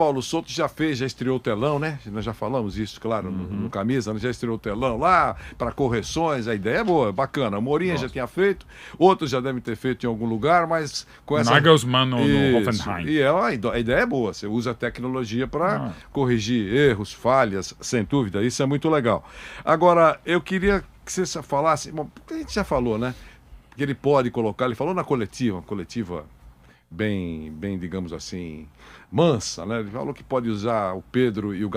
Paulo Souto já estreou o telão, né? Nós já falamos isso, claro, no Camisa, já estreou o telão lá para correções. A ideia é boa, bacana. O Morinha já tinha feito, outros já devem ter feito em algum lugar, mas com essa. Nagelsmann no Hoffenheim. E a ideia é boa, você usa a tecnologia para corrigir erros, falhas, sem dúvida, isso é muito legal. Agora, eu queria que você falasse, bom, a gente já falou, né? Que ele pode colocar, ele falou na coletiva bem, digamos assim, mansa, né? Ele falou que pode usar o Pedro e o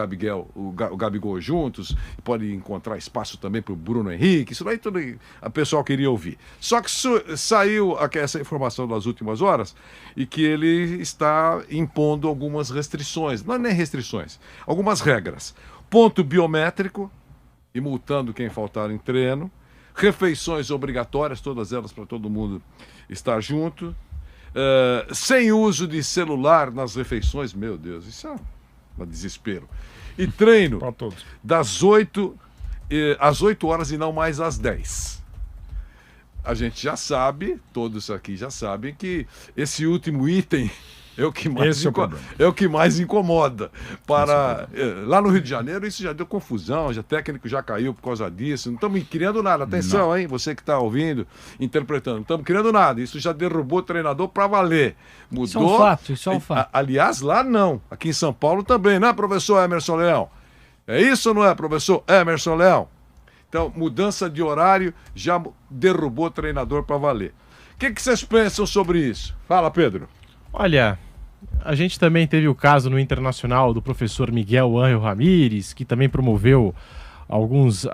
Gabigol juntos, pode encontrar espaço também para o Bruno Henrique, isso daí tudo a pessoal queria ouvir. Só que saiu essa informação das últimas horas e que ele está impondo algumas restrições, não é nem restrições, algumas regras. Ponto biométrico e multando quem faltar em treino, refeições obrigatórias, todas elas para todo mundo estar junto. Sem uso de celular nas refeições, meu Deus, isso é um desespero. E treino das 8 às 8 horas e não mais às 10. A gente já sabe, todos aqui já sabem, que esse último item é o que mais incomoda. Lá no Rio de Janeiro, isso já deu confusão, o técnico já caiu por causa disso. Não estamos criando nada. Atenção, hein? Você que está ouvindo, interpretando. Não estamos criando nada. Isso já derrubou o treinador para valer. Mudou. Isso é um fato. Aliás, lá não. Aqui em São Paulo também, não é, professor Emerson Leão? É isso ou não é, professor Emerson Leão? Então, mudança de horário já derrubou o treinador para valer. O que vocês pensam sobre isso? Fala, Pedro. Olha, a gente também teve o caso no Internacional do professor Miguel Ángel Ramírez, que também promoveu alguns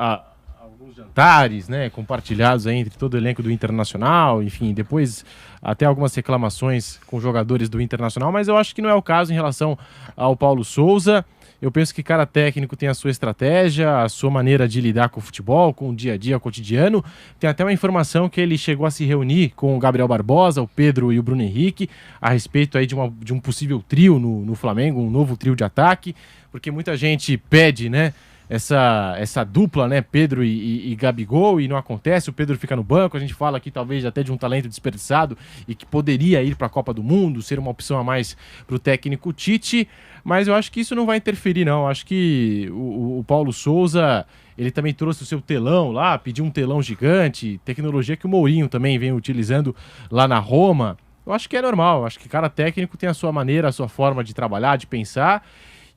jantares, né, compartilhados aí entre todo o elenco do Internacional, enfim, depois até algumas reclamações com jogadores do Internacional, mas eu acho que não é o caso em relação ao Paulo Souza. Eu penso que cada técnico tem a sua estratégia, a sua maneira de lidar com o futebol, com o dia a dia cotidiano. Tem até uma informação que ele chegou a se reunir com o Gabriel Barbosa, o Pedro e o Bruno Henrique, a respeito aí de um possível trio no Flamengo, um novo trio de ataque, porque muita gente pede, né, essa dupla, né, Pedro e Gabigol, e não acontece, o Pedro fica no banco, a gente fala aqui talvez até de um talento desperdiçado e que poderia ir para a Copa do Mundo, ser uma opção a mais para o técnico Tite, mas eu acho que isso não vai interferir não, acho que o Paulo Souza, ele também trouxe o seu telão lá, pediu um telão gigante, tecnologia que o Mourinho também vem utilizando lá na Roma, eu acho que é normal, acho que cada técnico tem a sua maneira, a sua forma de trabalhar, de pensar.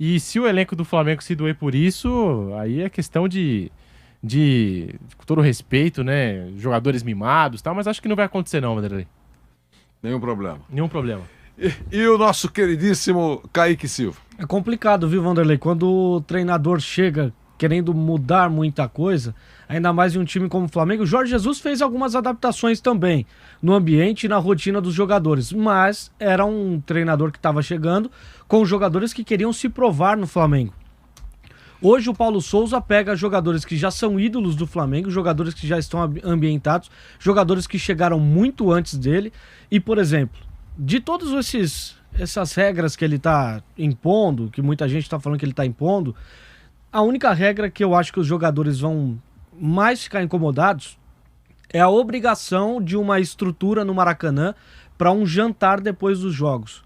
E se o elenco do Flamengo se doer por isso, aí é questão com todo respeito, né? Jogadores mimados e tal, mas acho que não vai acontecer não, Vanderlei. Nenhum problema. Nenhum problema. E o nosso queridíssimo Kaique Silva? É complicado, viu, Vanderlei? Quando o treinador chega querendo mudar muita coisa, ainda mais em um time como o Flamengo, o Jorge Jesus fez algumas adaptações também no ambiente e na rotina dos jogadores, mas era um treinador que estava chegando com jogadores que queriam se provar no Flamengo. Hoje o Paulo Souza pega jogadores que já são ídolos do Flamengo, jogadores que já estão ambientados, jogadores que chegaram muito antes dele e, por exemplo, de todas essas regras que ele está impondo, que muita gente está falando que ele está impondo, a única regra que eu acho que os jogadores vão mais ficar incomodados é a obrigação de uma estrutura no Maracanã para um jantar depois dos jogos.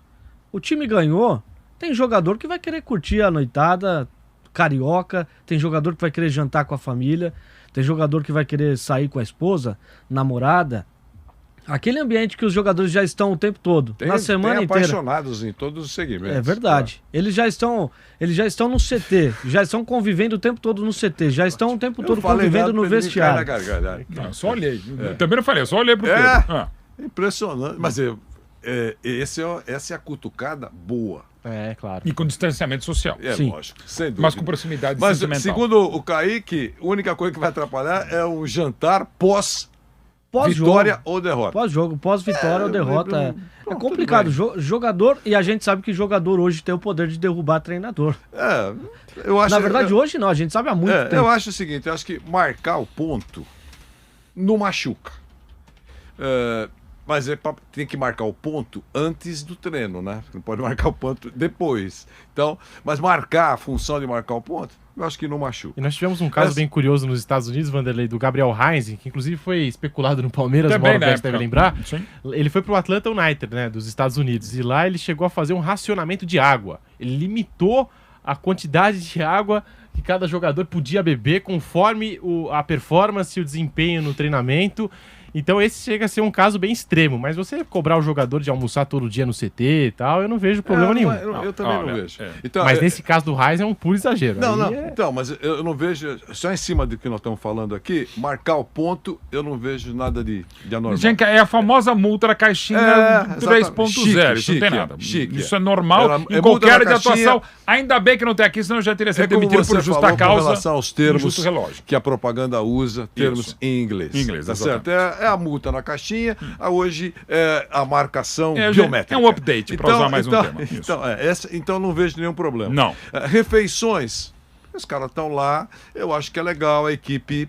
O time ganhou, tem jogador que vai querer curtir a noitada carioca, tem jogador que vai querer jantar com a família, tem jogador que vai querer sair com a esposa, namorada. Aquele ambiente que os jogadores já estão o tempo todo, na semana inteira. Apaixonados em todos os segmentos. É verdade. Claro. Eles já estão no CT, já estão convivendo o tempo todo no CT, já estão o tempo todo convivendo no vestiário. Não, só olhei. Também não falei, eu só olhei pro Pedro. Impressionante. Mas essa é a cutucada boa. É, claro. E com distanciamento social. Sim. Lógico, sem dúvida. Mas com proximidade mas, sentimental. Segundo o Kaique, a única coisa que vai atrapalhar é um jantar pós-vitória ou derrota. Pós-jogo, pós-vitória ou derrota. É complicado. Jogador, e a gente sabe que jogador hoje tem o poder de derrubar treinador. Eu acho. Na verdade, hoje não, a gente sabe há muito tempo. Eu acho o seguinte, eu acho que marcar o ponto não machuca. Mas tem que marcar o ponto antes do treino, né? Não pode marcar o ponto depois. Então, mas marcar, a função de marcar o ponto, eu acho que não machuca. E nós tivemos um caso bem curioso nos Estados Unidos, Vanderlei, do Gabriel Heinz, que inclusive foi especulado no Palmeiras, o Mauro Betts deve lembrar. Sim. Ele foi pro Atlanta United, né, dos Estados Unidos, e lá ele chegou a fazer um racionamento de água. Ele limitou a quantidade de água que cada jogador podia beber conforme a performance e o desempenho no treinamento. Então esse chega a ser um caso bem extremo, mas você cobrar o jogador de almoçar todo dia no CT e tal, eu não vejo problema nenhum. Eu também não vejo. Então, mas nesse caso do Reis é um puro exagero. Então, mas eu não vejo, só em cima do que nós estamos falando aqui, marcar o ponto, eu não vejo nada de anormal. Gente, é a famosa multa da caixinha 3.0, isso não tem nada. Isso é normal em qualquer área de atuação. Ainda bem que não tem aqui, senão já teria sido demitido por justa causa. Com relação aos termos que a propaganda usa, termos em inglês. Inglês, tá certo? É a multa na caixinha, hoje é a marcação biométrica. É um update, para usar mais um termo. Então não vejo nenhum problema. Não. Refeições, os caras estão lá, eu acho que é legal a equipe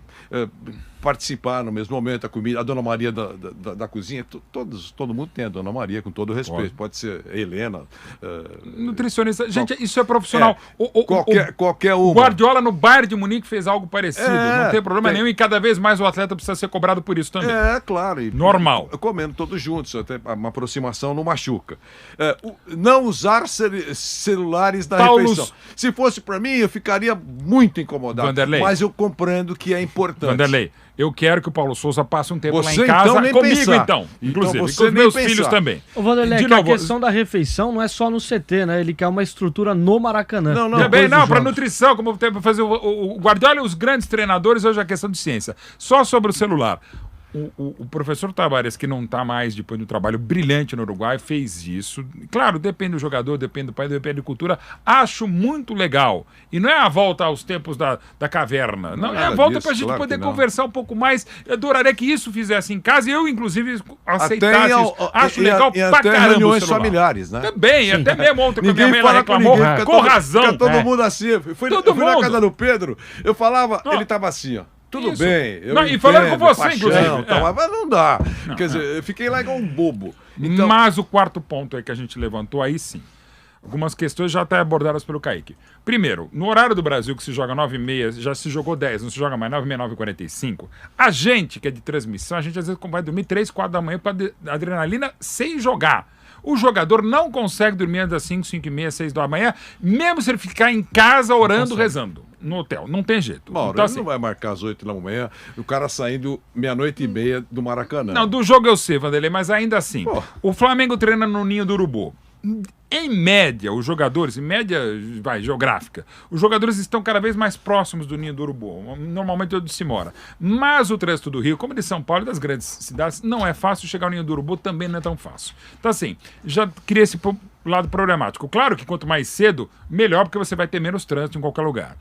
participar no mesmo momento, a comida, a Dona Maria da cozinha, todo mundo tem a Dona Maria, com todo respeito, pode ser a Helena. Nutricionista, gente, isso é profissional. Qualquer uma. O Guardiola no Bayern de Munique fez algo parecido, não tem problema nenhum, e cada vez mais o atleta precisa ser cobrado por isso também. Claro. Normal. Comendo todos juntos, até uma aproximação não machuca. Não usar celulares na refeição. Se fosse para mim, eu ficaria muito incomodado. Vanderlei. Mas eu compreendo que é importante. Vanderlei, eu quero que o Paulo Souza passe um tempo você, lá em casa então, nem comigo, pensar. então. Inclusive, Então, com os meus filhos também. Ô, Vanderlei, a questão da refeição não é só no CT, né? Ele quer uma estrutura no Maracanã. Para nutrição, como tem para fazer o Guardiola e os grandes treinadores, hoje é questão de ciência. Só sobre o celular. O professor Tavares, que não está mais depois do trabalho brilhante no Uruguai, fez isso. Claro, depende do jogador, depende do país, depende da cultura. Acho muito legal. E não é a volta aos tempos da caverna. Não, é a volta para a gente poder conversar um pouco mais. Eu adoraria que isso fizesse em casa e eu, inclusive, aceitasse isso. Acho legal pra caramba. Reuniões familiares, né? Também, até mesmo ontem que a minha mãe ela reclamou. Com razão. Fica todo mundo assim. Eu fui na casa do Pedro, eu falava, ele estava assim, ó. Tudo bem. E falando com você, inclusive. Mas não dá. Quer dizer, eu fiquei lá igual um bobo. Então... Mas o quarto ponto aí que a gente levantou, aí sim. Algumas questões já até abordadas pelo Kaique. Primeiro, no horário do Brasil, que se joga 9h30, já se jogou 10, não se joga mais 9h30, 9h45, a gente que é de transmissão, a gente às vezes vai dormir 3, 4 da manhã para adrenalina sem jogar. O jogador não consegue dormir antes das 5, 5h30, 6 da manhã, mesmo se ele ficar em casa orando, rezando. No hotel, não tem jeito. Mauro, então, ele não vai marcar às 8 da manhã, o cara saindo 00:30 do Maracanã. Não, do jogo eu sei, Vanderlei, mas ainda assim. O Flamengo treina no Ninho do Urubu. Em média, os jogadores, em média geográfica, os jogadores estão cada vez mais próximos do Ninho do Urubu, normalmente onde se mora. Mas o trânsito do Rio, como de São Paulo e das grandes cidades, não é fácil. Chegar ao Ninho do Urubu também não é tão fácil. Então assim, já cria esse lado problemático. Claro que quanto mais cedo, melhor, porque você vai ter menos trânsito em qualquer lugar.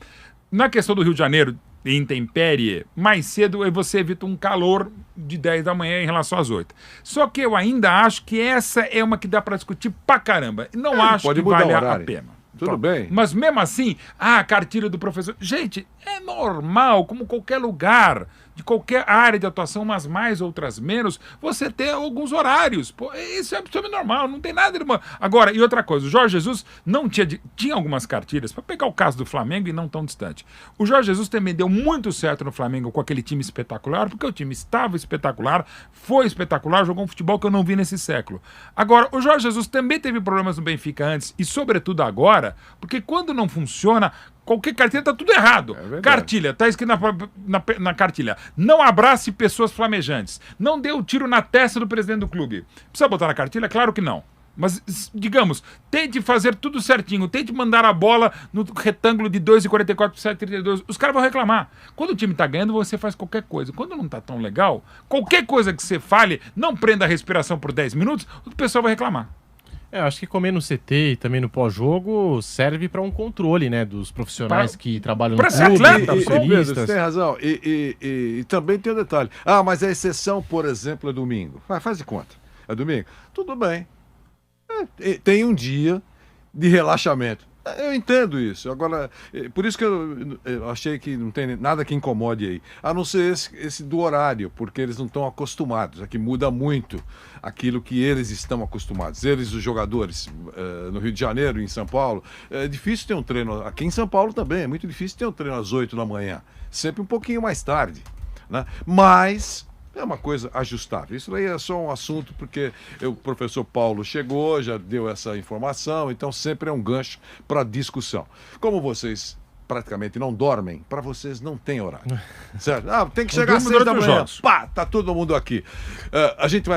Na questão do Rio de Janeiro, intempérie, mais cedo você evita um calor de 10 da manhã em relação às 8. Só que eu ainda acho que essa é uma que dá para discutir pra caramba. Não acho que vale a pena. Tudo bem. Mas mesmo assim, a cartilha do professor... Gente, é normal, como qualquer lugar, de qualquer área de atuação, umas mais, outras menos, você ter alguns horários. Pô, isso é absolutamente normal, não tem nada de... Agora, e outra coisa, o Jorge Jesus não tinha algumas cartilhas, para pegar o caso do Flamengo e não tão distante. O Jorge Jesus também deu muito certo no Flamengo com aquele time espetacular, porque o time estava espetacular, foi espetacular, jogou um futebol que eu não vi nesse século. Agora, o Jorge Jesus também teve problemas no Benfica antes, e sobretudo agora, porque quando não funciona, qualquer cartilha tá tudo errado. Cartilha, tá escrito na cartilha: não abrace pessoas flamejantes. Não dê o tiro na testa do presidente do clube. Precisa botar na cartilha? Claro que não. Mas, digamos, tente fazer tudo certinho. Tente mandar a bola no retângulo de 2,44 por 7,32. Os caras vão reclamar. Quando o time tá ganhando, você faz qualquer coisa. Quando não tá tão legal, qualquer coisa que você fale, não prenda a respiração por 10 minutos, o pessoal vai reclamar. Eu acho que comer no CT e também no pós-jogo serve para um controle, né, dos profissionais que trabalham no clube, Pedro, você tem razão. E também tem um detalhe. Mas a exceção, por exemplo, é domingo. Faz de conta. É domingo? Tudo bem. Tem um dia de relaxamento. Eu entendo isso. Agora, por isso que eu achei que não tem nada que incomode aí. A não ser esse do horário, porque eles não estão acostumados. Aqui muda muito aquilo que eles estão acostumados. Eles, os jogadores, no Rio de Janeiro, em São Paulo, é difícil ter um treino. Aqui em São Paulo também, é muito difícil ter um treino às 8 da manhã. Sempre um pouquinho mais tarde, né? Mas é uma coisa ajustável. Isso aí é só um assunto porque o professor Paulo chegou, já deu essa informação, então sempre é um gancho para discussão. Como vocês praticamente não dormem, para vocês não tem horário. Certo? Tem que chegar às 6 da manhã. Pá, tá todo mundo aqui. A gente vai